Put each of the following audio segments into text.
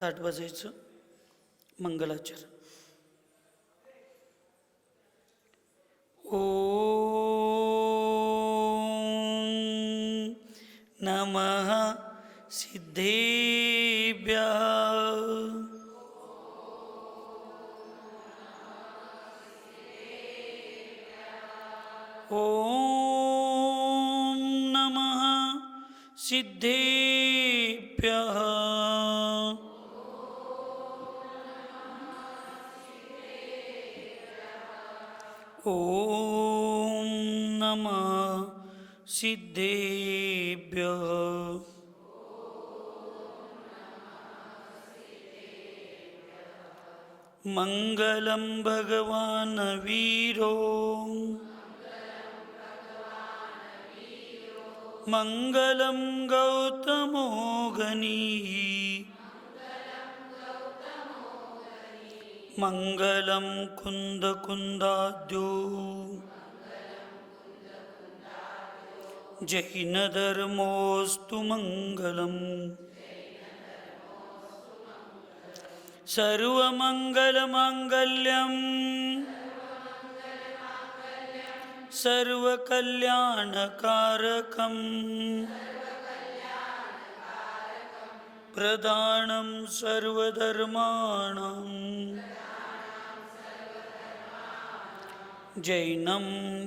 8 वाजायचं मंगलाचरण. ओम नमः सिद्धेभ्यः. ओम नमः सिद्धेभ्यः. ओम नमः सिद्धेभ्यः. मंगलम भगवान वीरो मंगलम गौतमो गणीः मंगलम कुंद कुंदाद्यो जैन धर्मोस्तु मंगलम. सर्वमंगलमांगल्यं सर्वकल्याणकारकं प्रदानं सर्वधर्माणां जैनं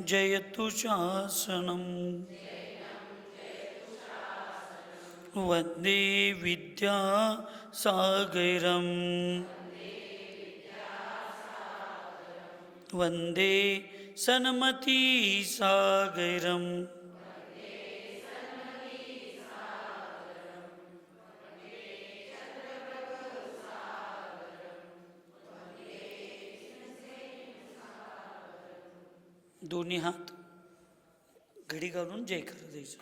जयतु शासनं. वन्दे विद्यासागरं वन्दे सन्मतीसागरं. दोन्ही हात घडी घालून जय कर द्यायचं.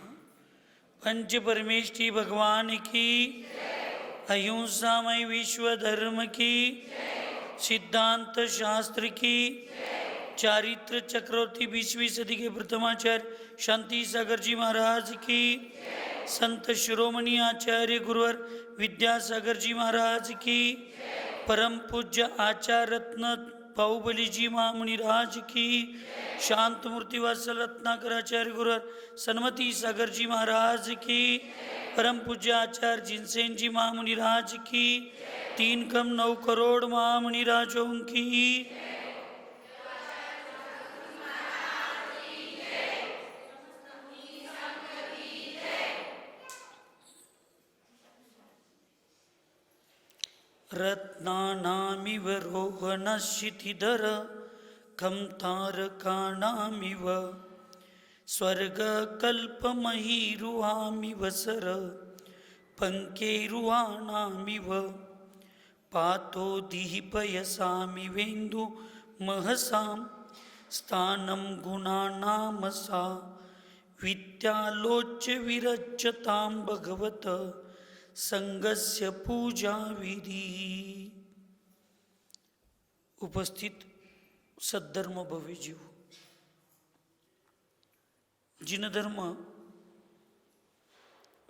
पंच परमेष्ठी भगवान की, अहिंसामय विश्व धर्म की, सिद्धांत शास्त्र की, चारित्र चक्रवर्ती 20वीं सदी के प्रथमाचार्य शांति सागर जी महाराज की, संत शिरोमणि आचार्य गुरुवर विद्यासागर जी महाराज की, परम पूज्य आचार्य रत्न बाहुबली जी महामुनिराज की, शांत मूर्ति वात्सल रत्नाकर आचार्य गुरुवर सन्मति सागर जी महाराज की, परम पूज्य आचार्य जिनसेन जी महामुनिराज की, 3,9 करोड़ महामुनिराजों की. रत्नानामिव रोहणशिथिधर खं तारकाणामिव स्वर्गकल्पमहीरुहामिव सर पङ्केरुहाणामिव पातो दीपयसामिवेन्दु महसां स्थानं गुणानामसा विद्यालोच्य विरच्यतां भगवत संगस्य पूजा विधी. उपस्थित सद्धर्म भव्य जीव, जिनधर्म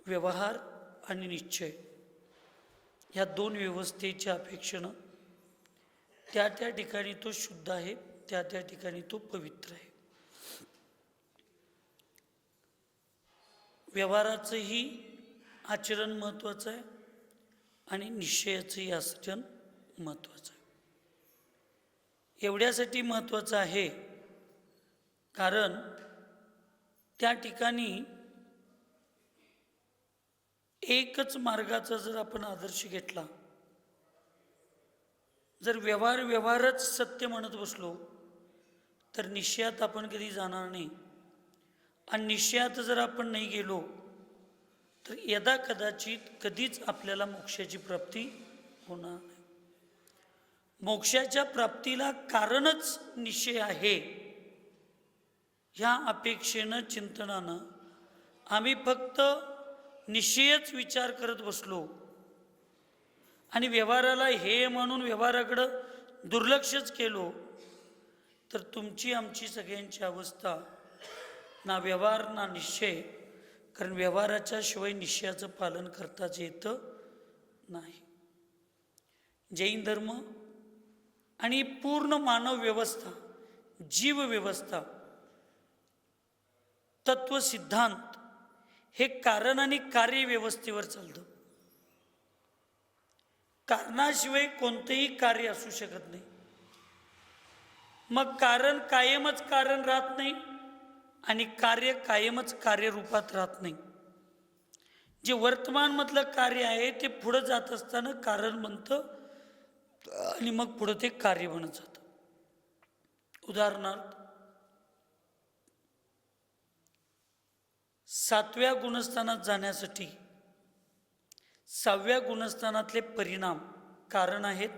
व्यवहार आणि निश्चय या दोन व्यवस्थेच्या अपेक्षेनं त्या त्या ठिकाणी तो शुद्ध आहे, त्या त्या ठिकाणी तो पवित्र आहे. व्यवहाराचंही आचरण महत्त्वाचं आहे आणि निश्चयाचंही आचरण महत्त्वाचं आहे. एवढ्यासाठी महत्त्वाचं आहे कारण त्या ठिकाणी एकच मार्गाचा जर आपण आदर्श घेतला, जर व्यवहारच सत्य म्हणत बसलो तर निश्चयात आपण कधी जाणार नाही. आणि निश्चयात जर आपण नाही गेलो तर यदा कदाचित कधीच आपल्याला मोक्षाची प्राप्ती होणार नाही. मोक्षाच्या प्राप्तीला कारणच निश्चय आहे. ह्या अपेक्षेनं चिंतनानं आम्ही फक्त निश्चयच विचार करत बसलो आणि व्यवहाराला हे म्हणून व्यवहाराकडं दुर्लक्षच केलो तर तुमची आमची सगळ्यांची अवस्था ना व्यवहार ना निश्चय. कारण व्यवहाराच्या शिवाय निश्चयाचं पालन करताच येतं नाही. जैन धर्म आणि पूर्ण मानव व्यवस्था, जीव व्यवस्था, तत्व सिद्धांत हे कारण आणि कार्य व्यवस्थेवर चालतं. कारणाशिवाय कोणतेही कार्य असू शकत नाही. मग कारण कायमच कारण राहत नाही आणि कार्य कायमच कार्यरूपात राहत नाही. जे वर्तमानमधलं कार्य आहे ते पुढं जात असताना कारण बनतं आणि मग पुढं ते कार्य बनत जातं. उदाहरणार्थ, 7व्या गुणस्थानात जाण्यासाठी 6व्या गुणस्थानातले परिणाम कारण आहेत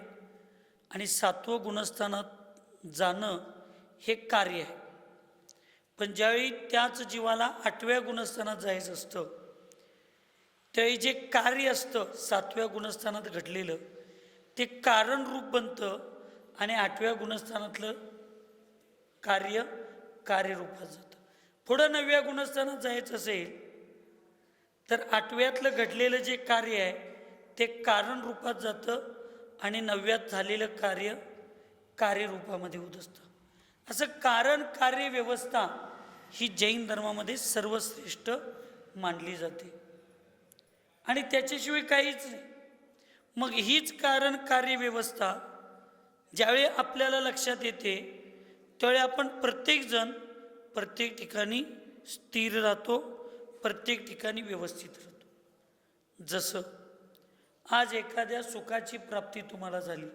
आणि 7वं गुणस्थानात जाणं हे कार्य आहे. पण ज्यावेळी त्याच जीवाला 8व्या गुणस्थानात जायचं असतं त्यावेळी जे कार्य असतं 7व्या गुणस्थानात घडलेलं ते कारण रूप बनतं आणि 8व्या गुणस्थानातलं कार्य कार्यरूपात जातं. पुढं 9व्या गुणस्थानात जायचं असेल तर 8व्यातलं घडलेलं जे कार्य आहे ते कारण रूपात जातं आणि 9व्यात झालेलं कार्य कार्यरूपामध्ये होत असतं. असं कारण कार्य व्यवस्था ही जैन धर्मामध्ये सर्वश्रेष्ठ मानली जाते आणि त्याच्याशिवाय काहीच नाही. मग हीच कारण कार्य व्यवस्था ज्यावेळी आपल्याला लक्षात येते त्यावेळी आपण प्रत्येकजण प्रत्येक ठिकाणी स्थिर राहतो, प्रत्येक ठिकाणी व्यवस्थित राहतो. जसं आज एखाद्या सुखाची प्राप्ती तुम्हाला झाली,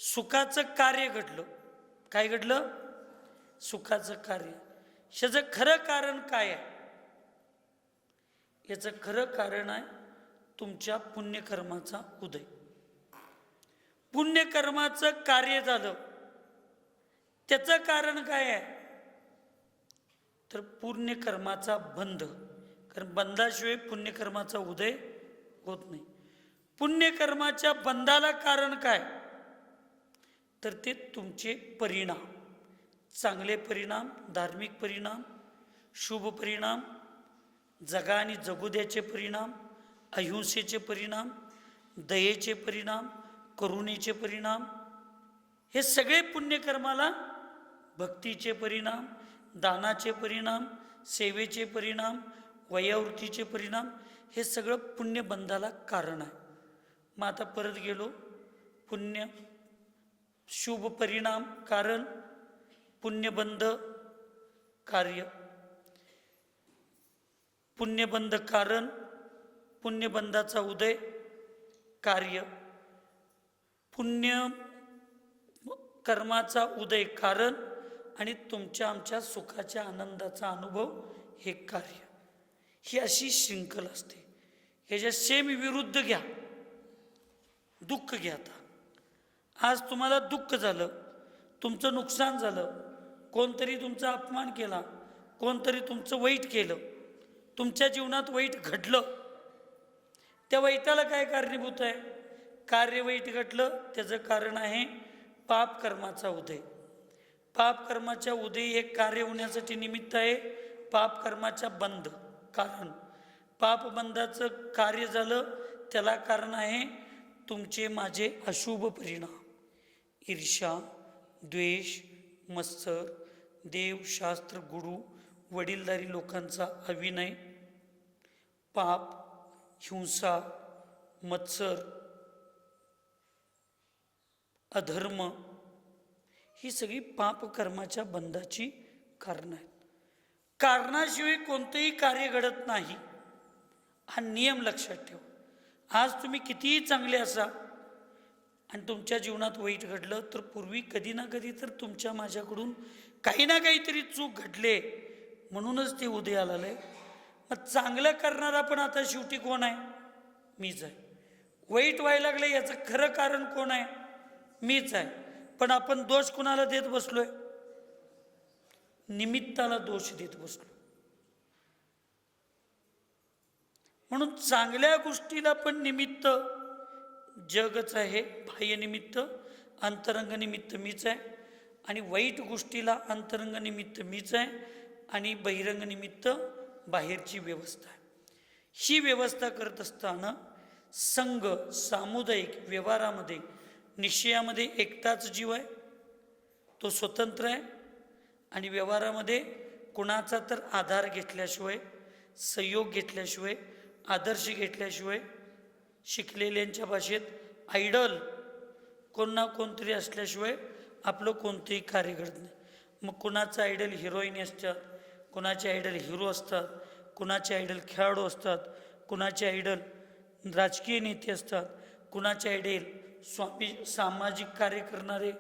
सुखाचं कार्य घडलं. काय घडलं? सुखाचं कार्य. ह्याचं खरं कारण काय आहे? याचं खरं कारण आहे तुमच्या पुण्यकर्माचा उदय. पुण्यकर्माचं कार्य झालं, त्याचं कारण काय आहे? तर पुण्यकर्माचा बंध. कारण बंधाशिवाय पुण्यकर्माचा उदय होत नाही. पुण्यकर्माच्या बंधाला कारण काय? तर ते तुमचे परिणाम, चांगले परिणाम, धार्मिक परिणाम, शुभ परिणाम, जगा आणि जगू द्याचे परिणाम, अहिंसेचे परिणाम, दयेचे परिणाम, करुणेचे परिणाम, हे सगळे पुण्यकर्माला, भक्तीचे परिणाम, दानाचे परिणाम, सेवेचे परिणाम, वयोवृत्तीचे परिणाम, हे सगळं पुण्यबंधाला कारण आहे. मग आता परत गेलो, पुण्य शुभ परिणाम कारण, पुण्यबंध कार्य, पुण्यबंध कारण, पुण्यबंधाचा उदय कार्य, पुण्य कर्माचा उदय कारण आणि तुमच्या आमच्या सुखाच्या आनंदाचा अनुभव हे कार्य. ही अशी शृंखल असते. ह्याच्या सेम विरुद्ध घ्या, दुःख घ्या. आज तुम्हाला दुःख झालं, तुमचं नुकसान झालं, कोणतरी तुमचा अपमान केला, कोणतरी तुमचं वाईट केलं, तुमच्या जीवनात वाईट घडलं. त्या वाईटाला काय कारणीभूत आहे? कार्य वाईट घडलं, त्याचं कारण आहे पाप कर्माचा उदय. पाप कर्माच्या उदय हे कार्य होण्यासाठी निमित्त आहे. पाप कर्माच्या बंध कारण, पापबंधाचं कार्य झालं त्याला कारण आहे तुमचे माझे अशुभ परिणाम, ईर्ष्या, द्वेष, मत्सर, देव, शास्त्र, गुरु, वडीलधारी लोकांचा अविनय, पाप, हिंसा, मत्सर, अधर्म, ही सगळी पापकर्माच्या बंधाची कारण आहेत. कारणाशिवाय कोणतेही कार्य घडत नाही, हा नियम लक्षात ठेवा. आज तुम्ही कितीही चांगले असा आणि तुमच्या जीवनात वाईट घडलं तर पूर्वी कधी ना कधी तर तुमच्या माझ्याकडून काही ना काहीतरी चूक घडले म्हणूनच ते उदयाला आलंय. मग चांगलं करणारा पण आता शेवटी कोण आहे? मीच आहे. वाईट व्हायला लागलं याचं खरं कारण कोण आहे? मीच आहे. पण आपण दोष कोणाला देत बसलोय? निमित्ताला दोष देत बसलो. म्हणून चांगल्या गोष्टीला पण निमित्त जगच आहे, बाह्य निमित्त, अंतरंग निमित्त मीच आहे. आणि वाईट गोष्टीला अंतरंग निमित्त मीच आहे आणि बहिरंग निमित्त बाहेरची व्यवस्था आहे. ही व्यवस्था करत असताना संघ सामुदायिक व्यवहारामध्ये निश्चयामध्ये एकटाच जीव आहे, तो स्वतंत्र आहे आणि व्यवहारामध्ये कुणाचा तर आधार घेतल्याशिवाय, सहयोग घेतल्याशिवाय, आदर्श घेतल्याशिवाय, शिकलेल्यांच्या भाषेत आयडल कोण ना कोणतरी असल्याशिवाय आपलं कोणतेही कार्य घडत नाही. मग कुणाचं आयडल हिरोईन असतात, कुणाचे आयडल हिरो असतात, कुणाचे आयडल खेळाडू असतात, कुणाचे आयडल राजकीय नेते असतात, कुणाचे आयडल स्वामी सामाजिक कार्य करणारे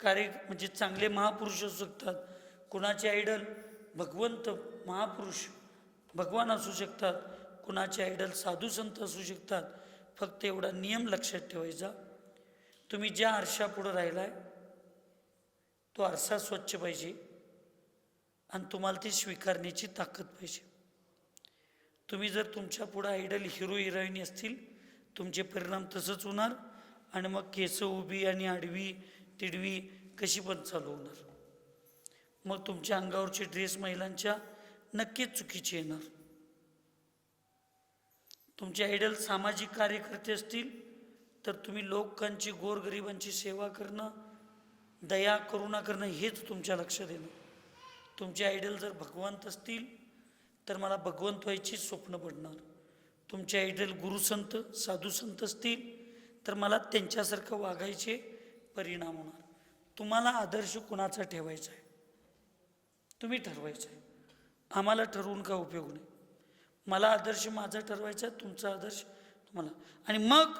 म्हणजे चांगले महापुरुष असू शकतात, कुणाचे आयडल भगवंत महापुरुष भगवान असू शकतात, कुणाचे आयडल साधू संत असू शकतात. फक्त एवढा नियम लक्षात ठेवायचा, तुम्ही ज्या आरशापुढं राहिलाय तो आरसा स्वच्छ पाहिजे आणि तुम्हाला ती स्वीकारण्याची ताकद पाहिजे. तुम्ही जर तुमच्या पुढं आयडल हिरो हिरोईनी असतील, तुमचे परिणाम तसंच होणार आणि मग केस उभी आणि आडवी तिडवी कशी पण चालू होणार. मग तुमच्या अंगावरचे ड्रेस महिलांच्या नक्कीच चुकीचे येणार. तुमचे आयडल सामाजिक कार्यकर्ते असतील तर तुम्ही लोकांची गोरगरिबांची सेवा करणं, दया करुणा करणं हेच तुमच्या लक्षात येणं. तुमचे आयडल जर भगवंत असतील तर मला भगवंत व्हायची स्वप्न पडणार. तुमचे आयडल गुरुसंत साधुसंत असतील तर मला त्यांच्यासारखं वागायचे परिणाम होणार. तुम्हाला आदर्श कुणाचा ठेवायचा आहे तुम्ही ठरवायचं आहे. आम्हाला ठरवून काय उपयोग नाही. मला आदर्श माझा ठरवायचा आहे, तुमचा आदर्श तुम्हाला. आणि मग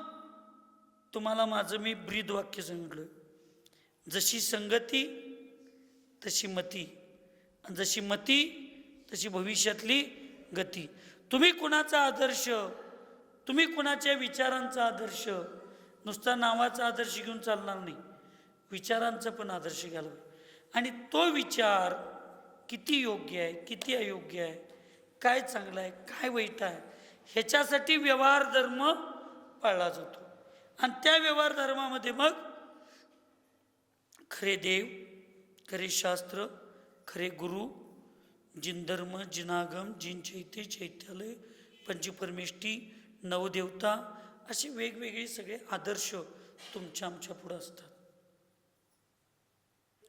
तुम्हाला माझं मी ब्रीद वाक्य सांगितलं, जशी संगती तशी मती, आणि जशी मती तशी भविष्यातली गती. तुम्ही कुणाचा आदर्श, तुम्ही कुणाच्या विचारांचा आदर्श, नुसता नावाचा आदर्श घेऊन चालणार नाही, विचारांचा पण आदर्श घ्यायला पाहिजे. आणि तो विचार किती योग्य आहे, किती अयोग्य आहे, काय चांगलं आहे, काय वाईट आहे, ह्याच्यासाठी व्यवहार धर्म पाळला जातो. आणि त्या व्यवहार धर्मामध्ये मग खरे देव, खरे शास्त्र, खरे गुरु, जिन धर्म, जिनागम, जिन चैत्य, चैत्यालय, पंचपरमेष्ठी, नवदेवता, असे वेगवेगळे सगळे आदर्श तुमच्या आमच्या पुढं असतात.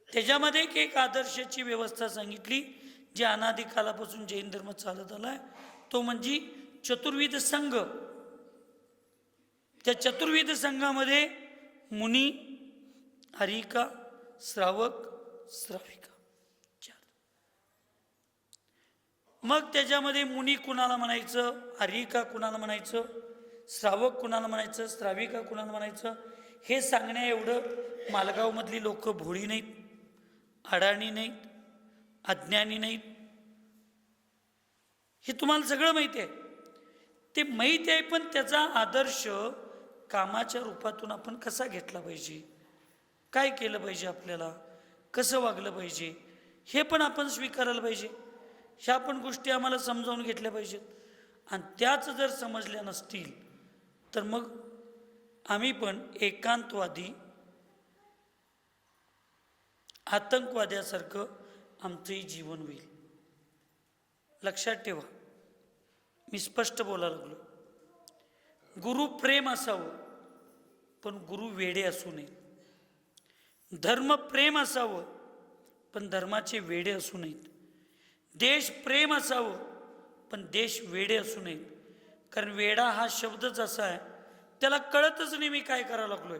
त्याच्यामध्ये एक आदर्शाची व्यवस्था सांगितली जी अनादी कालापासून जैन धर्म चालत आलाय, तो म्हणजे चतुर्विध संघ. त्या चतुर्विध संघामध्ये मुनी, हरिका, श्रावक, श्राविका चार. मग त्याच्यामध्ये मुनी कुणाला म्हणायचं, हरिका कुणाला म्हणायचं, श्रावक कुणाला म्हणायचं, श्राविका कुणाला म्हणायचं, हे सांगण्या एवढं मालगावमधली लोक भोळी नाहीत, अडाणी नाहीत, अज्ञानी नाहीत. हे तुम्हाला सगळं माहिती आहे. ते माहिती आहे, पण त्याचा आदर्श कामाच्या रूपातून आपण कसा घेतला पाहिजे, काय केलं पाहिजे, आपल्याला कसं वागलं पाहिजे, हे पण आपण स्वीकारायला पाहिजे. ह्या पण गोष्टी आम्हाला समजावून घेतल्या पाहिजेत. आणि त्याच जर समजल्या नसतील तर मग आम्ही पण एकांतवादी आतंकवाद्यासारखं आमचंही जीवन होईल. लक्षात ठेवा, मी स्पष्ट बोलायला लागलो. गुरु प्रेम असावं पण गुरु वेडे असू नये. धर्म प्रेम असावं पण धर्माचे वेडे असू नयेत. देश प्रेम असावं पण देश वेडे असू नयेत. कारण वेडा हा शब्दच असा आहे, त्याला कळतच नाही मी काय करायला लागलोय.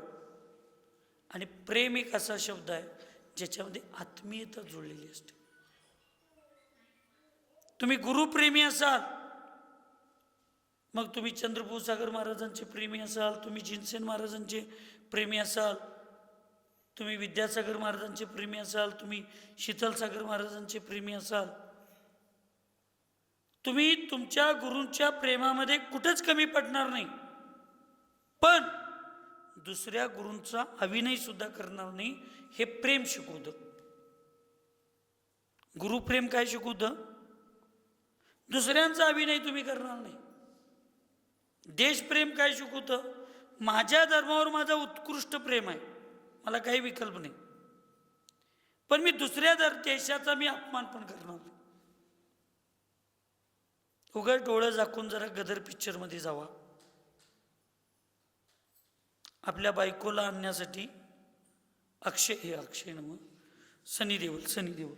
आणि प्रेम एक असा शब्द आहे ज्याच्यामध्ये आत्मीयता जुळलेली असते. तुम्ही गुरुप्रेमी असाल, मग तुम्ही चंद्रपूर सागर महाराजांचे प्रेमी असाल, तुम्ही जिनसेन महाराजांचे प्रेमी असाल, तुम्ही विद्यासागर महाराजांचे प्रेमी असाल, तुम्ही शीतलसागर महाराजांचे प्रेमी असाल, तुम्ही तुमच्या गुरूंच्या प्रेमामध्ये कुठेच कमी पडणार नाही. पण दुसऱ्या गुरूंचा अभिनय सुद्धा करणार नाही. हे प्रेम शिकवतं. गुरुप्रेम काय शिकवतं? दुसऱ्यांचा अभिनय तुम्ही करणार नाही. देशप्रेम काय शिकवतं? माझ्या धर्मावर माझा उत्कृष्ट प्रेम आहे, मला काही विकल्प नाही, पण मी दुसऱ्या देशाचा मी अपमान पण करणार नाही. उघड डोळं झाकून जरा गदर पिक्चरमध्ये जावा, आपल्या बायकोला आणण्यासाठी अक्षय नमः सनी देओल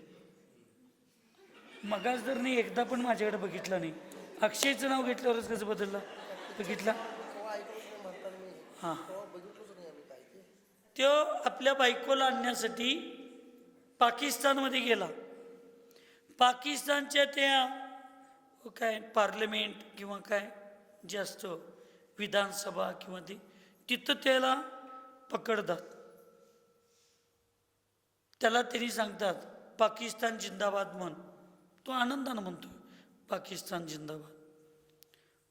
मगाच जर नाही एकदा पण माझ्याकडे बघितला नाही. अक्षयचं नाव घेतल्यावरच कसं बदललं बघितला. हां, तो आपल्या बायकोला आणण्यासाठी पाकिस्तानमध्ये गेला. पाकिस्तानच्या त्या काय पार्लमेंट किंवा काय जे असतं विधानसभा किंवा ते तिथं त्याला पकडतात. त्याला त्यांनी सांगतात पाकिस्तान जिंदाबाद म्हण. तो आनंदानं म्हणतो पाकिस्तान जिंदाबाद.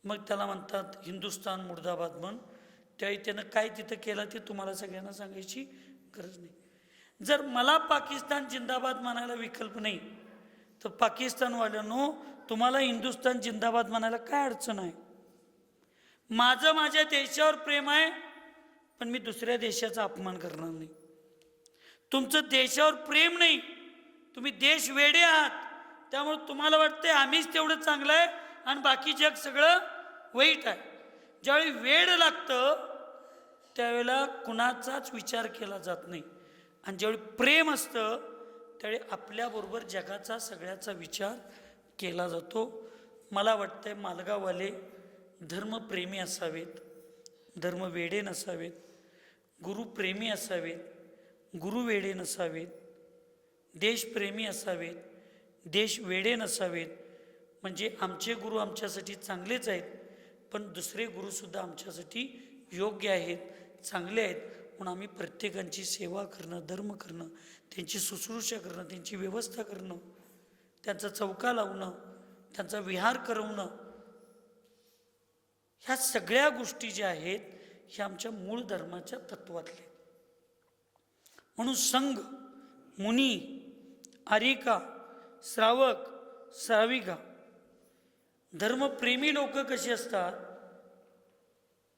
मग त्याला म्हणतात हिंदुस्तान मुर्दाबाद म्हण. त्यावेळी त्यानं काय तिथं केलं ते तुम्हाला सगळ्यांना सांगायची गरज नाही. जर मला पाकिस्तान जिंदाबाद म्हणायला विकल्प नाही तर पाकिस्तानवाल्यांनो तुम्हाला हिंदुस्तान जिंदाबाद म्हणायला काय अडचण आहे. माझं माझ्या देशावर प्रेम आहे, पण मी दुसऱ्या देशाचा अपमान करणार नाही. तुमचं देशावर प्रेम नाही, तुम्ही देश वेडे आहात. त्यामुळे तुम्हाला वाटतंय आम्हीच तेवढं चांगलं आहे आणि बाकी जग सगळं वाईट आहे. ज्यावेळी वेड लागतं त्यावेळेला कुणाचाच विचार केला जात नाही. आणि ज्यावेळी प्रेम असतं त्यावेळी आपल्याबरोबर जगाचा सगळ्याचा विचार केला जातो. मला वाटतंय मालगाववाले धर्मप्रेमी असावेत, धर्मवेडे नसावेत, गुरुप्रेमी असावेत, गुरुवेडे नसावेत, देशप्रेमी असावेत, देशवेडे नसावेत. म्हणजे आमचे गुरु आमच्यासाठी चांगलेच आहेत, पण दुसरे गुरुसुद्धा आमच्यासाठी योग्य आहेत, चांगले आहेत. म्हणून आम्ही प्रत्येकांची सेवा करणं, धर्म करणं, त्यांची शुश्रूषा करणं, त्यांची व्यवस्था करणं, त्यांचा चौका लावणं, त्यांचा विहार करवणं, ह्या सगळ्या गोष्टी ज्या आहेत ह्या आमच्या मूळ धर्माच्या तत्वातले. म्हणून संघ, मुनी, आरिका, श्रावक, श्राविका, धर्मप्रेमी लोक कशी असतात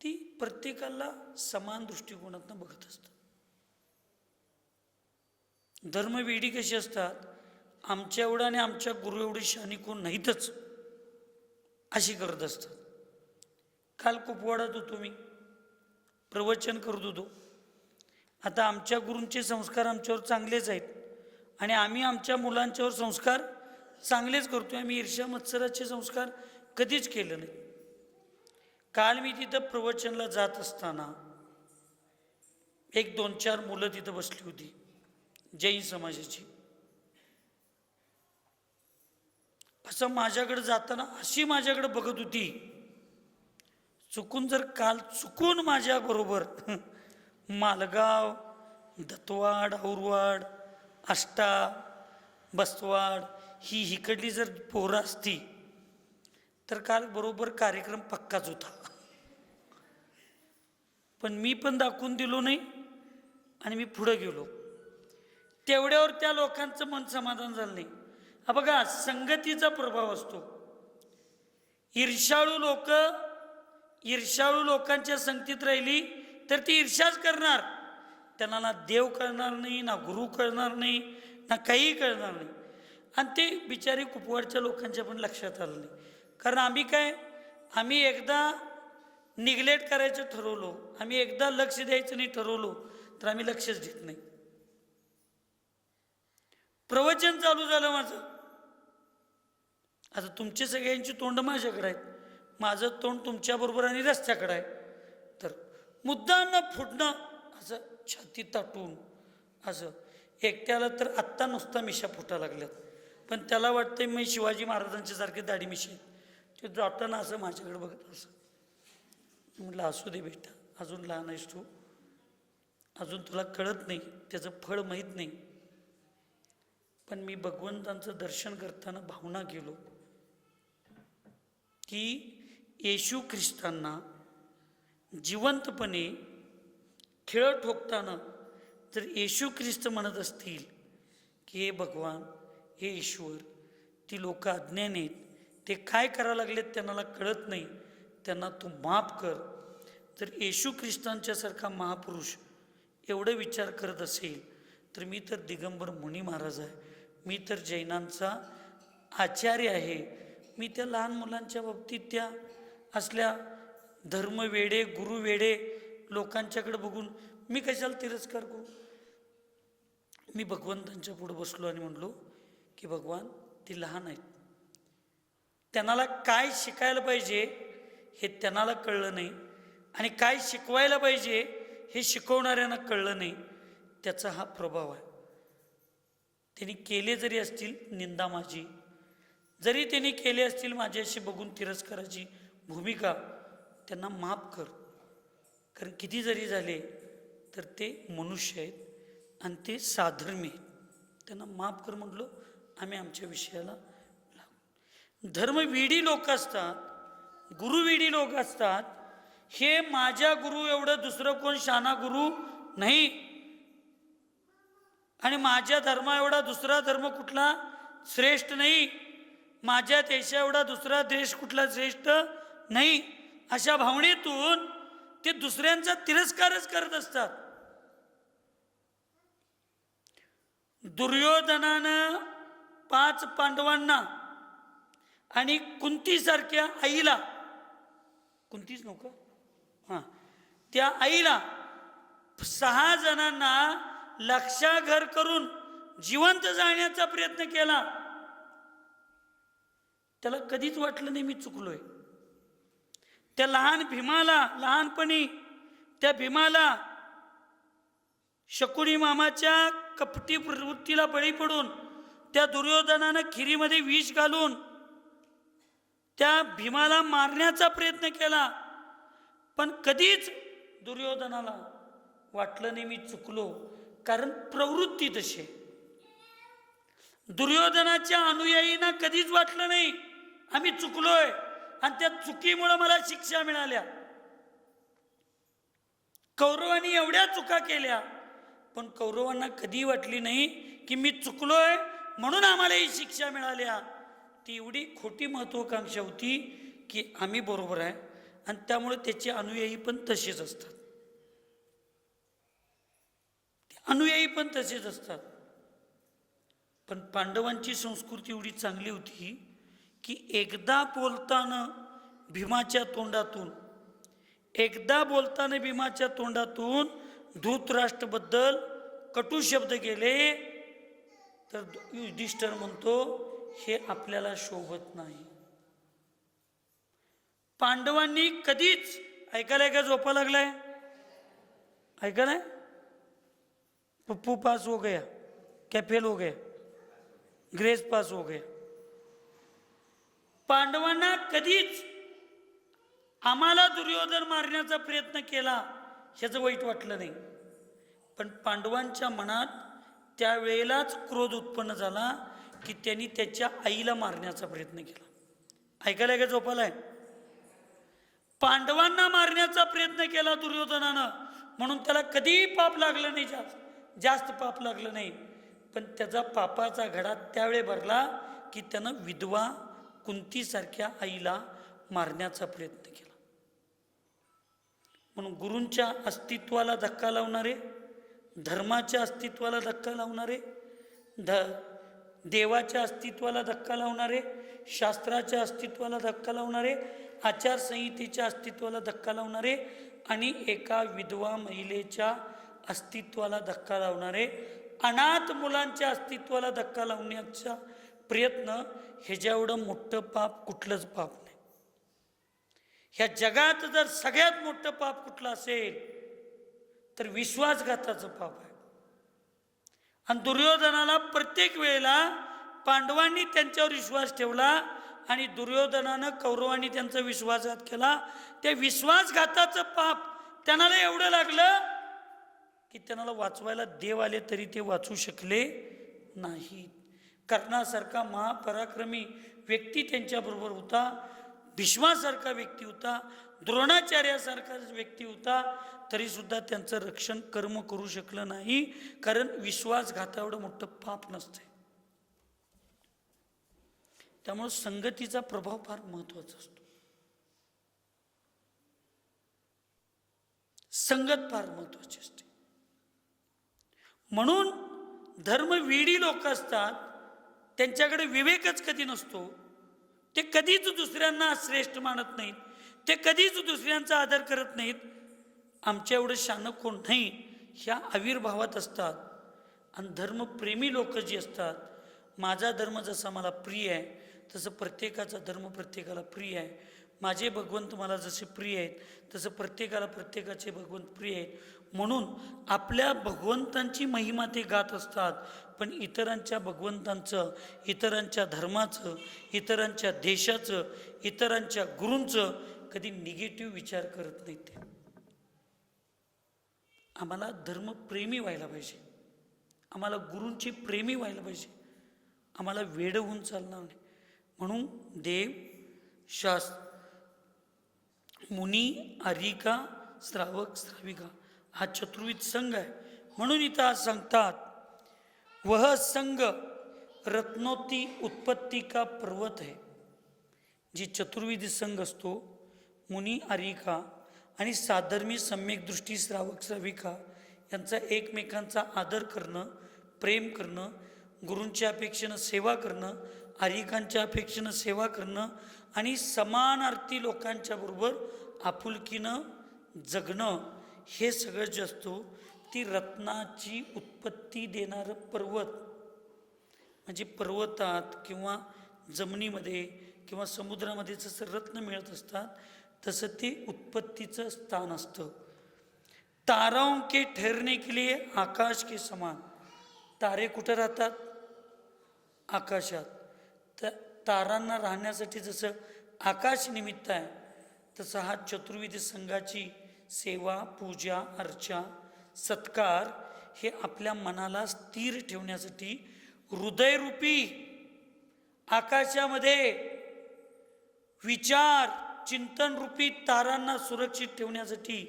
ती प्रत्येकाला समान दृष्टिकोनातून बघत असतात. धर्मवेडी कशी असतात आमच्या एवढं आणि आमच्या गुरु एवढी शानी कोण नाहीतच अशी करत असतात. काल कुपवाडात होतो मी, प्रवचन करत होतो. आता आमच्या गुरूंचे संस्कार आमच्यावर चांगलेच आहेत आणि आम्ही आमच्या मुलांच्यावर संस्कार चांगलेच करतोय. आम्ही ईर्ष्या मत्सराचे संस्कार कधीच केलं नाही. काल मी तिथं प्रवचनला जात असताना एक 2-4 मुलं तिथं बसली होती जैन समाजाची. असं माझ्याकडे जाताना अशी माझ्याकडे बघत होती. चुकून जर काल चुकून माझ्याबरोबर मालगाव, दत्तवाड, औरवाड, आष्टा, बसवाड ही इकडली जर पोरं असती तर काल बरोबर कार्यक्रम पक्काच होता. पण मी पण दाखवून दिलो नाही आणि मी पुढं गेलो. तेवढ्यावर त्या लोकांचं मन समाधान झालं नाही. हा बघा संगतीचा प्रभाव असतो. ईर्ष्याळू लोकांच्या संगतीत राहिली तर ती ईर्ष्याच करणार. त्यांना ना देव कळणार नाही, ना गुरु कळणार नाही, ना काही कळणार नाही. आणि ते बिचारी कुपवाडच्या लोकांच्या पण लक्षात आलं नाही. कारण आम्ही एकदा निग्लेक्ट करायचं ठरवलो, आम्ही एकदा लक्ष द्यायचं नाही ठरवलो तर आम्ही लक्षच देत नाही. प्रवचन चालू झालं माझं. आता तुमचे सगळ्यांची तोंड माझ्याकडे आहेत, माझं तोंड तुमच्याबरोबर आणि रस्त्याकडे आहे. तर मुद्दाम फुटणं असं छाती ताटून असं एकट्याला तर आत्ता नुसता मिशा फुटा लागल्यात, पण त्याला वाटतंय मी शिवाजी महाराजांच्या सारखे दाढी मिशी. ते जाताना असं माझ्याकडे बघत असं. म्हटलं असू दे बेटा, अजून लहान आहेस तू, अजून तुला कळत नाही, त्याचं फळ माहीत नाही. पण मी भगवंतांचं दर्शन करताना भावना गेलो की येशू ख्रिस्तांना जिवंतपणे खेळ ठोकताना जर येशू ख्रिस्त म्हणत असतील की हे भगवान, हे ईश्वर, ती लोक अज्ञानी आहेत, ते काय करायला लागलेत त्यांना कळत नाही, त्यांना तू माफ कर. जर येशू ख्रिस्तांच्यासारखा महापुरुष एवढं विचार करत असेल तर मी तर दिगंबर मुनी महाराज आहे, मी तर जैनांचा आचार्य आहे. मी त्या लहान मुलांच्या बाबतीत त्या असल्या धर्मवेडे, गुरुवेडे लोकांच्याकडे बघून मी कशाला तिरस्कार करू. मी भगवंतांच्या पुढे बसलो आणि म्हणलो की भगवान ते लहान आहेत, त्यांना काय शिकायला पाहिजे हे त्यांना कळलं नाही आणि काय शिकवायला पाहिजे हे शिकवणाऱ्यांना कळलं नाही. त्याचा हा प्रभाव आहे. त्यांनी केले जरी असतील निंदा माझी, जरी त्यांनी केले असतील माझ्याशी बघून तिरस्काराची भूमिका, त्यांना माफ कर. कारण किती जरी झाले तर ते मनुष्य आहेत आणि ते साधर्मी आहेत. त्यांना माफ कर म्हटलो. आम्ही आमच्या विषयाला लागू. धर्मवेडी लोक असतात, गुरुवेडी लोक असतात. हे माझ्या गुरु एवढं दुसरं कोण शाना गुरु नाही आणि माझ्या धर्मा एवढा दुसरा धर्म कुठला श्रेष्ठ नाही, माझ्या देशा एवढा दुसरा देश कुठला श्रेष्ठ नाही, अशा भावनेतून ते दुसऱ्यांचा तिरस्कारच करत असतात. दुर्योधनानं 5 पांडवांना आणि कुंतीसारख्या आईला, कुंतीच नव्हतं हां, त्या आईला 6 जणांना लक्षाघर करून जिवंत जाण्याचा प्रयत्न केला. त्याला कधीच वाटलं नाही मी चुकलोय. त्या लहान भीमाला, लहानपणी त्या भीमाला शकुनी मामाच्या कपटी प्रवृत्तीला बळी पडून त्या दुर्योधनानं खिरीमध्ये विष घालून त्या भीमाला मारण्याचा प्रयत्न केला. पण कधीच दुर्योधनाला वाटलं नाही मी चुकलो, कारण प्रवृत्ती तशी. दुर्योधनाच्या अनुयायींना कधीच वाटलं नाही आम्ही चुकलोय आणि त्या चुकीमुळे मला शिक्षा मिळाल्या. कौरवांनी एवढ्या चुका केल्या पण कौरवांना कधी वाटली नाही की मी चुकलोय म्हणून आम्हाला ही शिक्षा मिळाल्या. ती एवढी खोटी महत्वाकांक्षा होती की आम्ही बरोबर आहे आणि त्यामुळे त्याचे अनुयायी पण तसेच असतात. अनुयायी पण तसेच असतात. पण पांडवांची संस्कृती एवढी चांगली होती की एकदा बोलताना भीमाच्या तोंडातून धृतराष्ट्राबद्दल कटू शब्द गेले तर युधिष्ठिर म्हणतो हे आपल्याला शोभत नाही. पांडवांनी कधीच ऐकायला का झोपा लागलाय, ऐकायलाय पप्पू पास हो गया, क्या फेल हो गया, ग्रेस पास हो गया. पांडवांना कधीच आम्हाला दुर्योधन मारण्याचा प्रयत्न केला ह्याचं वाईट वाटलं नाही. पण पांडवांच्या मनात त्यावेळेलाच क्रोध उत्पन्न झाला की त्यांनी त्याच्या आईला मारण्याचा प्रयत्न केला. ऐकायला का झोपालाय. पांडवांना मारण्याचा प्रयत्न केला दुर्योधनानं, म्हणून त्याला कधीही पाप लागलं नाही, जास्त पाप लागलं नाही. पण त्याचा पापाचा घडा त्यावेळे भरला की त्यानं विधवा कुंतीसारख्या आईला मारण्याचा प्रयत्न केला. म्हणून गुरूंच्या अस्तित्वाला धक्का लावणारे, धर्माच्या अस्तित्वाला धक्का लावणारे, देवाच्या अस्तित्वाला धक्का लावणारे, शास्त्राच्या अस्तित्वाला धक्का लावणारे, आचारसंहितेच्या अस्तित्वाला धक्का लावणारे आणि एका विधवा महिलेच्या अस्तित्वाला धक्का लावणारे, अनाथ मुलांच्या अस्तित्वाला धक्का लावण्याचा प्रयत्न, ह्याच्या एवढं मोठं पाप कुठलंच पाप नाही. ह्या जगात जर सगळ्यात मोठं पाप कुठलं असेल तर विश्वासघाताचं पाप आहे. आणि दुर्योधनाला प्रत्येक वेळेला पांडवांनी त्यांच्यावर विश्वास ठेवला आणि दुर्योधनानं कौरवांनी त्यांचा विश्वासघात केला. त्या विश्वासघाताचं पाप त्यांना एवढं लागलं की त्यांना वाचवायला देव आले तरी ते वाचू शकले नाहीत. कर्णासारखा महापराक्रमी व्यक्ती त्यांच्याबरोबर होता, भीष्मासारखा व्यक्ती होता, द्रोणाचार्यासारखा व्यक्ती होता, तरीसुद्धा त्यांचं रक्षण कर्म करू शकलं नाही, कारण विश्वासघाता एवढं मोठं पाप नसते. त्यामुळे संगतीचा प्रभाव फार महत्वाचा असतो. संगत फार महत्वाची असते. म्हणून धर्मवेडी लोक असतात, त्यांच्याकडे विवेकच कधी नसतो. ते कधीच दुसऱ्यांना श्रेष्ठ मानत नाहीत, ते कधीच दुसऱ्यांचा आदर करत नाहीत. आमच्या एवढं शानं कोण नाही ह्या आविर्भावात असतात. आणि धर्मप्रेमी लोक जी असतात, माझा धर्म जसा मला प्रिय आहे तसं प्रत्येकाचा धर्म प्रत्येकाला प्रिय आहे, माझे भगवंत मला जसे प्रिय आहेत तसं प्रत्येकाला प्रत्येकाचे भगवंत प्रिय आहेत. म्हणून आपल्या भगवंतांची महिमा ते गात असतात, पण इतरांच्या भगवंतांचं, इतरांच्या धर्माचं, इतरांच्या देशाचं, इतरांच्या गुरूंचं कधी निगेटिव्ह विचार करत नाहीत. ते आम्हाला धर्मप्रेमी व्हायला पाहिजे, आम्हाला गुरूंची प्रेमी व्हायला पाहिजे, आम्हाला वेड होऊन चालणार नाही. म्हणून देव, शास्त्र, मुनी, आरिका, श्रावक, श्राविका हा चतुर्विध संघ आहे. म्हणून इथं आज सांगतात, वह संघ रत्नोती उत्पत्ती का पर्वत है. जी चतुर्विध संघ असतो, मुनी, आरिका आणि साधर्मी, सम्यक दृष्टी, श्रावक, श्राविका यांचा एकमेकांचा आदर करणं, प्रेम करणं, गुरूंच्या अपेक्षेनं सेवा करणं, आरिकांच्या अपेक्षेनं सेवा करणं आणि समानार्थी लोकांच्या बरोबर आपुलकीनं जगणं, हे सगळं जे असतो ती रत्नाची उत्पत्ती देणारं पर्वत. म्हणजे पर्वतात किंवा जमिनीमध्ये किंवा समुद्रामध्ये जसं रत्न मिळत असतात तसं ते उत्पत्तीचं स्थान असतं. तारों के ठहरने के लिए आकाश के समान. तारे कुठं राहतात? आकाशात. तर तारांना राहण्यासाठी जसं आकाश निमित्त आहे, तसं हा चतुर्विध संघाची सेवा, पूजा, अर्चा, सत्कार हे आपल्या मनाला स्थिर ठेवण्यासाठी हृदयरूपी आकाशामध्ये विचार चिंतनरूपी तारांना सुरक्षित ठेवण्यासाठी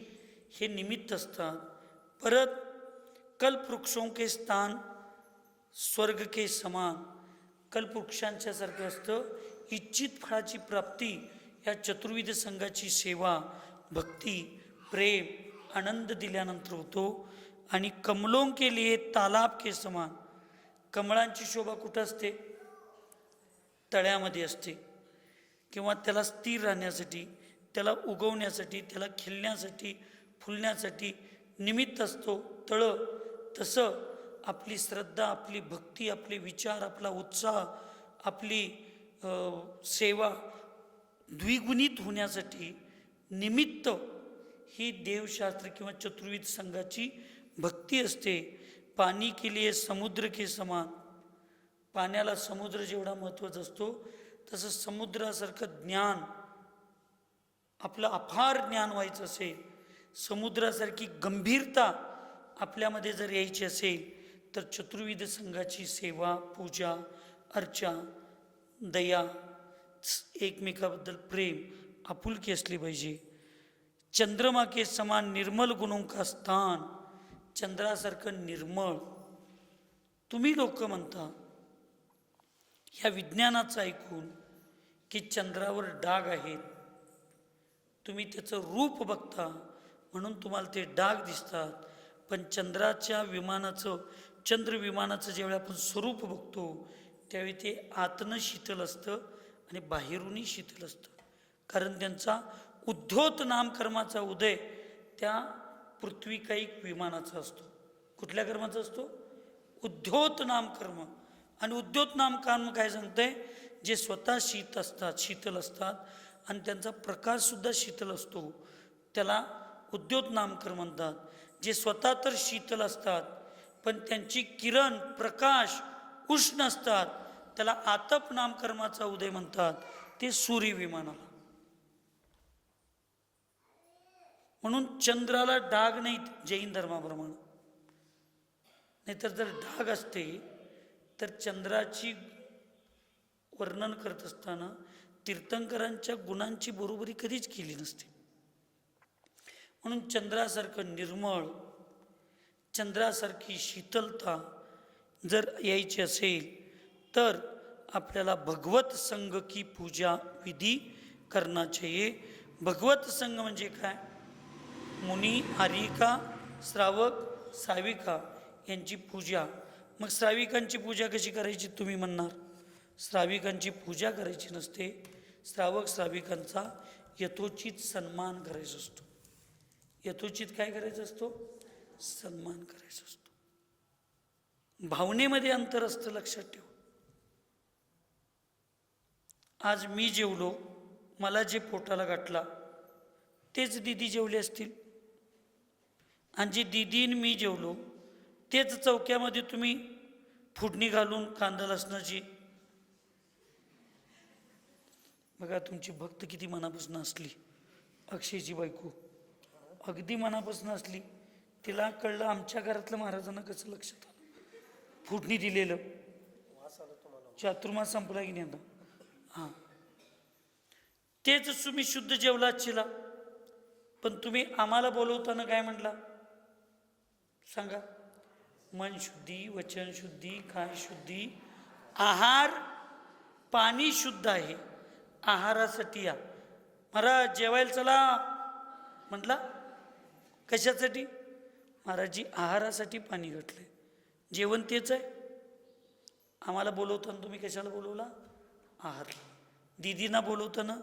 हे निमित्त असतात. परत कल्पवृक्षों के स्थान स्वर्ग के समान. कल्पवृक्षांच्या सारखं असतं. इच्छित फळाची प्राप्ती या चतुर्विध संघाची सेवा, भक्ती, प्रेम, आनंद दिल्यानंतर होतो. आणि कमलों के लिए तालाब के समान. कमळांची शोभा कुठं असते? तळ्यामध्ये असते. किंवा त्याला स्थिर राहण्यासाठी, त्याला उगवण्यासाठी, त्याला खिलण्यासाठी, फुलण्यासाठी निमित्त असतो तळं. तसं आपली श्रद्धा, आपली भक्ती, आपले विचार, आपला उत्साह, आपली सेवा द्विगुणित होण्यासाठी निमित्त ही देवशास्त्र किंवा चतुर्विध संघाची भक्ती असते. पाणी के लिए समुद्र के समान. पाण्याला समुद्र जेवढा महत्त्वाचा असतो तसं समुद्रासारखं ज्ञान, आपलं अफार ज्ञान व्हायचं असेल, समुद्रासारखी गंभीरता आपल्यामध्ये जर यायची असेल तर चतुर्विध संघाची सेवा, पूजा, अर्चा, दया, एकमेकाबद्दल प्रेम, आपुलकी असली पाहिजे. चंद्रमा के समान निर्मल गुणों का स्थान. चंद्रासारखं निर्मळ. तुम्ही लोक म्हणता ह्या विज्ञानाचं ऐकून की चंद्रावर डाग आहेत, तुम्ही त्याचं रूप बघता म्हणून तुम्हाला ते डाग दिसतात. पण चंद्राच्या विमानाचं, चंद्र विमानाचं ज्यावेळी आपण स्वरूप बघतो त्यावेळी ते आतनं शीतल असतं आणि बाहेरूनही शीतल असतं. कारण त्यांचा उद्धोत नामकर्माचा उदय त्या पृथ्वीकायिक विमानाचा असतो. कुठल्या कर्माचा असतो? उद्धोत नामकर्म. आणि उद्धोत नामकर्म काय सांगतंय? जे स्वतः शीतल असतात आणि त्यांचा प्रकाशसुद्धा शीतल असतो, त्याला उद्धोत नामकर्म म्हणतात. जे स्वतः तर शीतल असतात पण त्यांची किरण, प्रकाश उष्ण असतात, त्याला आतप नामकर्माचा उदय म्हणतात. ते सूर्य विमानाला. म्हणून चंद्राला डाग नाहीत जैन धर्माप्रमाणे. नाहीतर जर डाग असते तर चंद्राची वर्णन करत असताना तीर्थंकरांच्या गुणांची बरोबरी कधीच केली नसते. म्हणून चंद्रासारखं निर्मळ, चंद्रासारखी शीतलता जर यायची असेल तर आपल्याला भगवत संघ की पूजा विधी करना चाहिए. भगवत संघ म्हणजे काय? मुनी, आरिका, श्रावक, श्राविका यांची पूजा. मग श्राविकांची पूजा कशी करायची तुम्ही म्हणणार? श्राविकांची पूजा करायची नसते. श्रावक श्राविकांचा यथोचित सन्मान करायचा असतो. यथोचित काय करायचं असतो? सन्मान करायचा असतो. भावनेमध्ये अंतर असतं, लक्षात ठेव. आज मी जेवलो, मला जे पोटाला गाठला तेच दीदी जेवले असतील, आणि जे दीदीन मी जेवलो तेच चौक्यामध्ये तुम्ही फोडणी घालून कांदा लसणाची, बघा तुमची भक्त किती मनापासून असली. अक्षयची बायको अगदी मनापासून असली, तिला कळलं आमच्या घरातलं महाराजांना कसं लक्षात आलं, फोडणी दिलेलं. चातुर्मास संपला की नाही आता? हां, तेच तुम्ही शुद्ध जेवला चिला, पण तुम्ही आम्हाला बोलवताना काय म्हटला सांगा? मन शुद्धी, वचन शुद्धी, काय शुद्धी, आहार पाणी शुद्ध आहे, आहारासाठी या. महाराज जेवायला चला म्हटला, कशासाठी? महाराजजी आहारासाठी पाणी घातलंय, जेवण तेच आहे. आम्हाला बोलवताना तुम्ही कशाला बोलवला? आहार. दीदींना बोलवताना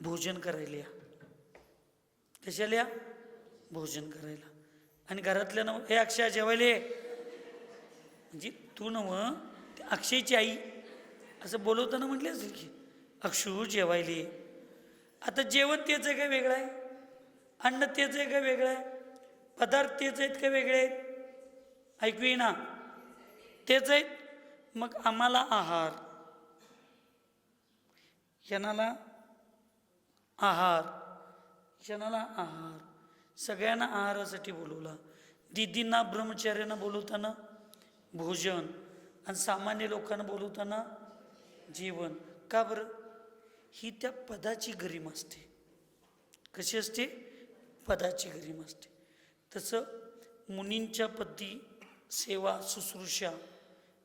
भोजन करायला या. कशाला या? भोजन करायला. आणि घरातल्या नव हे अक्षय जेवायला ये, म्हणजे तू नव अक्षयची आई असं बोलवताना म्हटले असेल की अक्षू जेवायला ये. आता जेवण तेच आहे का वेगळं आहे? अन्न तेच आहे का वेगळं आहे? पदार्थ तेच आहेत का वेगळे आहेत? ऐकू ये ना, तेच आहेत. मग आम्हाला आहार, क्षणाला आहार, क्षणाला आहार, सगळ्यांना आहारासाठी बोलवला. दीदींना ब्रह्मचार्यांना बोलवताना भोजन, आणि सामान्य लोकांना बोलवताना जेवण. का बरं? ही त्या पदाची गरिमा असते. कशी असते? पदाची गरिमा असते. तसं मुनींच्या पती सेवा शुश्रूषा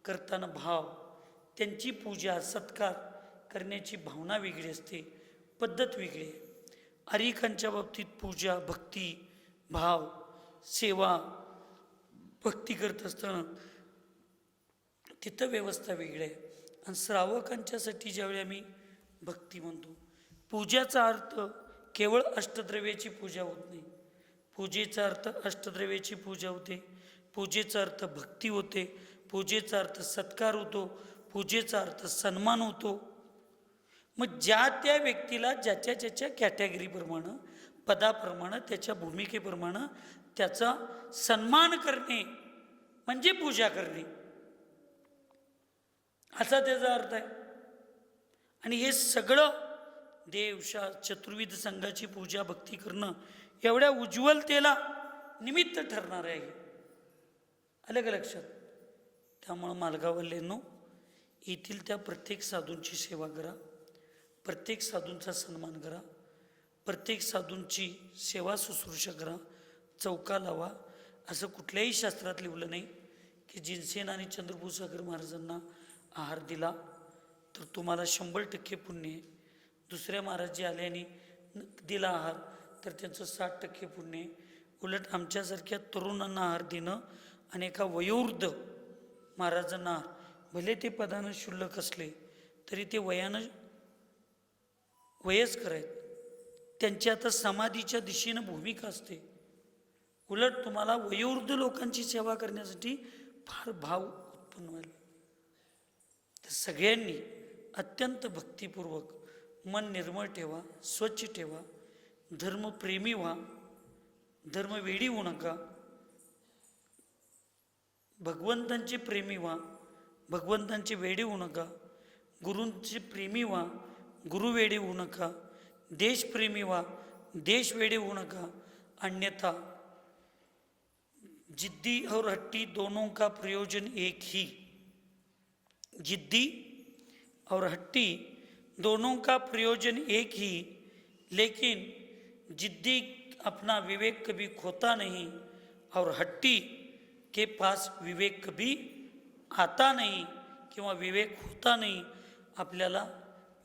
करताना भाव, त्यांची पूजा सत्कार करण्याची भावना वेगळी असते, पद्धत वेगळी आहे. आर्यिकांच्या बाबतीत पूजा भक्ती भाव सेवा भक्ती करत असताना तिथं व्यवस्था वेगळी आहे. आणि श्रावकांच्यासाठी ज्यावेळी आम्ही भक्ती म्हणतो, पूजाचा अर्थ केवळ अष्टद्रव्याची पूजा होत नाही. पूजेचा अर्थ अष्टद्रव्याची पूजा होते, पूजेचा अर्थ भक्ती होते, पूजेचा अर्थ सत्कार होतो, पूजेचा अर्थ सन्मान होतो. मग ज्या त्या व्यक्तीला ज्याच्या ज्याच्या कॅटेगरीप्रमाणे पदाप्रमाणे त्याच्या भूमिकेप्रमाणे त्याचा सन्मान करणे म्हणजे पूजा करणे, असा त्याचा अर्थ आहे. आणि हे सगळं देवशा चतुर्विध संघाची पूजा भक्ती करणं एवढ्या उज्ज्वलतेला निमित्त ठरणार आहे. आलं का लक्षात? त्यामुळं मालगाववाल्यांनो, येथील त्या प्रत्येक साधूंची सेवा करा, प्रत्येक साधूंचा सन्मान करा, प्रत्येक साधूंची सेवा शुश्रूषा करा, चौका लावा. असं कुठल्याही शास्त्रात लिहिलं नाही की जिनसेन आणि चंद्रभूसागर महाराजांना आहार दिला तर तुम्हाला 100% पुण्य आहे. दुसऱ्या महाराजजी आल्याने दिला आहार तर त्यांचं 60% पुण्य आहे. उलट आमच्यासारख्या तरुणांना आहार देणं आणि एका वयोवृद्ध महाराजांना आहार, भले ते पदानं शुल्लक असले तरी ते वयानं वयस्कर आहेत, त्यांची आता समाधीच्या दिशेनं भूमिका असते. उलट तुम्हाला वयोवृद्ध लोकांची सेवा करण्यासाठी फार भाव उत्पन्न व्हायला. तर सगळ्यांनी अत्यंत भक्तिपूर्वक मन निर्मळ ठेवा, स्वच्छ ठेवा, धर्मप्रेमी व्हा, धर्मवेडी होऊ नका, भगवंतांचे प्रेमी व्हा, भगवंतांचे वेडे होऊ नका, गुरूंचे प्रेमी व्हा, गुरुवेडे होऊ नका, देशप्रेमी व्हा, देशवेडे होऊ नका. अन्यथा जिद्दी और हट्टी दोनों का प्रयोजन एक ही. जिद्दी और हट्टी दोनों का प्रयोजन एक ही, लेकिन जिद्दी अपना विवेक कभी खोता नहीं और हट्टी के पास विवेक कभी आता नहीं किंवा विवेक होता नहीं. आपल्याला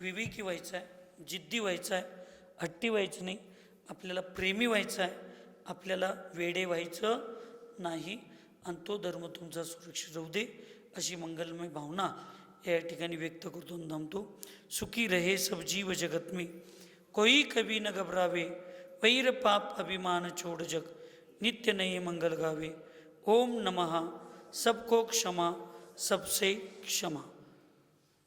विवेकी व्हायचं आहे, जिद्दी व्हायचं आहे, हट्टी व्हायचं नाही. आपल्याला प्रेमी व्हायचं आहे, आपल्याला वेडे व्हायचं नाही. आणि तो धर्म तुमचा सुरक्षित राहू दे अशी मंगलमय भावना या ठिकाणी व्यक्त करतो आणि थांबतो. सुखी रहे सब जीव जगत में, कोई कभी न घबरावे, वैर पाप अभिमान छोड़ जग. नित्य नये मंगल गावे। ओम नमः। सबको क्षमा, सबसे क्षमा।